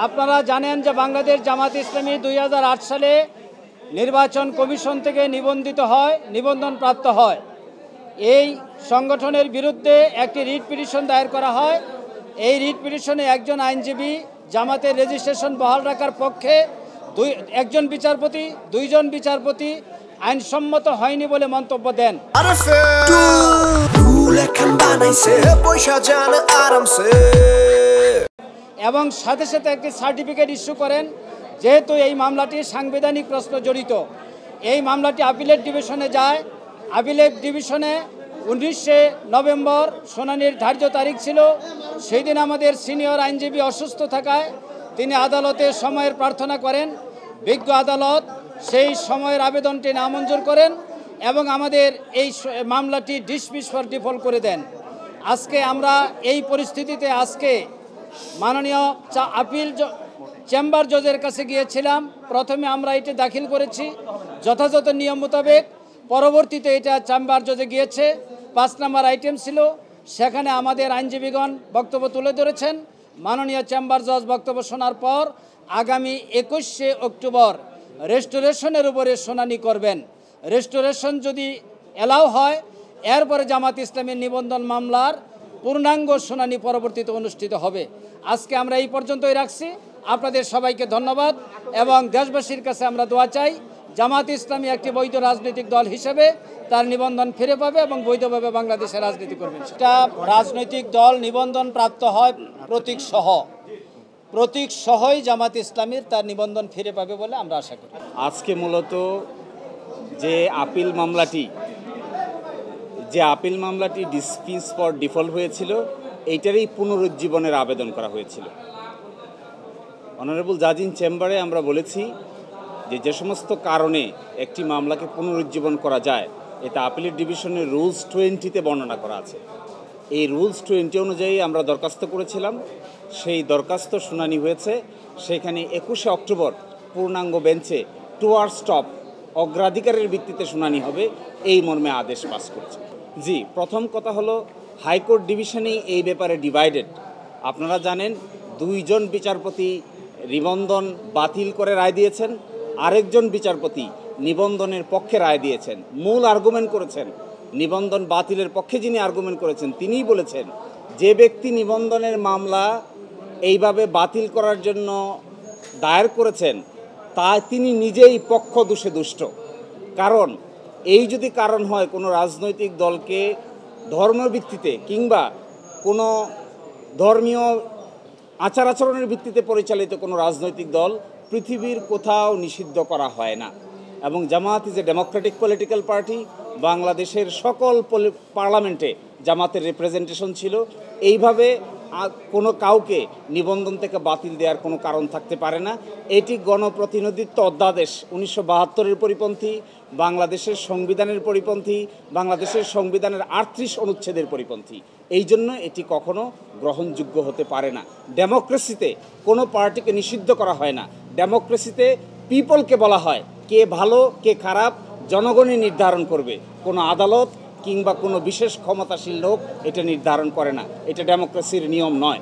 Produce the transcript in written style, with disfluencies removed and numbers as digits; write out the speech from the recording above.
আপনারা জানেন যে বাংলাদেশ জামাত ইসলামী 2008 সালে নির্বাচন কমিশন থেকে নিবন্ধন প্রাপ্ত হয়। এই সংগঠনের বিরুদ্ধে একটি রিট পিটিশন দায়ের করা হয়। এই রিট পিটিশনে একজন আইনজীবী জামাতের রেজিস্ট্রেশন বহাল রাখার পক্ষে একজন বিচারপতি, দুইজন বিচারপতি আইনসম্মত হয়নি বলে মন্তব্য দেন। এবং সাথে সাথে একটি সার্টিফিকেট ইস্যু করেন। যেহেতু এই মামলাটি সাংবিধানিক প্রশ্ন জড়িত, এই মামলাটি আপিলেট ডিভিশনে যায়। আপিলেট ডিভিশনে 19 নভেম্বর শুনানির ধার্য তারিখ ছিল। সেই দিন আমাদের সিনিয়র আইনজীবী অসুস্থ থাকায় তিনি আদালতে সময়ের প্রার্থনা করেন। বিজ্ঞ আদালত সেই সময়ের আবেদনটি নামঞ্জুর করেন এবং আমাদের এই মামলাটি ডিসমিস ফর ডিফল্ট করে দেন। আজকে আমরা এই পরিস্থিতিতে মাননীয় আপিল চেম্বার জজের কাছে গিয়েছিলাম। প্রথমে আমরা এটি দাখিল করেছি যথাযথ নিয়ম মোতাবেক। পরবর্তীতে এটা চেম্বার জজে গিয়েছে, 5 নম্বর আইটেম ছিল। সেখানে আমাদের আইনজীবীগণ বক্তব্য তুলে ধরেছেন। মাননীয় চেম্বার জজ বক্তব্য শোনার পর আগামী 21 অক্টোবর রেস্টোরেশনের উপরে শুনানি করবেন। রেস্টোরেশন যদি এলাও হয়, এরপরে জামাত ইসলামের নিবন্ধন মামলার পূর্ণাঙ্গ শুনানি পরবর্তীতে অনুষ্ঠিত হবে। আজকে আমরা এই পর্যন্তই রাখছি। আপনাদের সবাইকে ধন্যবাদ এবং দেশবাসীর কাছে আমরা দোয়া চাই জামাত ইসলামী একটি বৈধ রাজনৈতিক দল হিসেবে তার নিবন্ধন ফিরে পাবে এবং বৈধভাবে বাংলাদেশে রাজনীতি করবে। সেটা রাজনৈতিক দল নিবন্ধন প্রাপ্ত হয় প্রতীক সহই জামাত ইসলামীর তার নিবন্ধন ফিরে পাবে বলে আমরা আশা করি। আজকে মূলত যে আপিল মামলাটি ডিসমিস ফর ডিফল্ট হয়েছিল, এইটারই পুনরুজ্জীবনের আবেদন করা হয়েছিল। অনারেবল জাজ ইন চেম্বারে আমরা বলেছি যে সমস্ত কারণে একটি মামলাকে পুনরুজ্জীবন করা যায়, এটা আপিলেট ডিভিশনের রুলস 20-তে বর্ণনা করা আছে। এই রুলস 20 অনুযায়ী আমরা দরখাস্ত করেছিলাম। সেই দরখাস্ত শুনানি হয়েছে। সেখানে 21 অক্টোবর পূর্ণাঙ্গ বেঞ্চে টুয়ার্ড স্টপ অগ্রাধিকারের ভিত্তিতে শুনানি হবে, এই মর্মে আদেশ পাস করেছে। জি, প্রথম কথা হলো হাইকোর্ট ডিভিশনেই এই ব্যাপারে ডিভাইডেড। আপনারা জানেন 2 জন বিচারপতি নিবন্ধন বাতিল করে রায় দিয়েছেন, আরেকজন বিচারপতি নিবন্ধনের পক্ষে রায় দিয়েছেন। মূল আর্গুমেন্ট করেছেন, নিবন্ধন বাতিলের পক্ষে যিনি আর্গুমেন্ট করেছেন তিনিই বলেছেন যে ব্যক্তি নিবন্ধনের মামলা এইভাবে বাতিল করার জন্য দায়ের করেছেন তিনি নিজেই পক্ষ দোষে দুষ্ট। কারণ এই যদি কারণ হয় কোনো রাজনৈতিক দলকে ধর্মের ভিত্তিতে কিংবা কোনো ধর্মীয় আচার আচরণের ভিত্তিতে পরিচালিত কোনো রাজনৈতিক দল পৃথিবীর কোথাও নিষিদ্ধ করা হয় না। এবং Jamaat is a democratic political party. বাংলাদেশের সকল পার্লামেন্টে জামাতের রিপ্রেজেন্টেশন ছিল। এইভাবে কোনো কাউকে নিবন্ধন থেকে বাতিল দেওয়ার কোনো কারণ থাকতে পারে না। এটি গণপ্রতিনিধিত্ব অধ্যাদেশ 1972-এর পরিপন্থী, বাংলাদেশের সংবিধানের পরিপন্থী, বাংলাদেশের সংবিধানের 38 অনুচ্ছেদের পরিপন্থী। এই জন্য এটি কখনো গ্রহণযোগ্য হতে পারে না। ডেমোক্রেসিতে কোনো পার্টিকে নিষিদ্ধ করা হয় না। ডেমোক্রেসিতে পিপলকে বলা হয় কে ভালো কে খারাপ জনগণই নির্ধারণ করবে, কোনো আদালত কিংবা কোনো বিশেষ ক্ষমতাশীল লোক এটা নির্ধারণ করে না। এটা ডেমোক্রেসির নিয়ম নয়।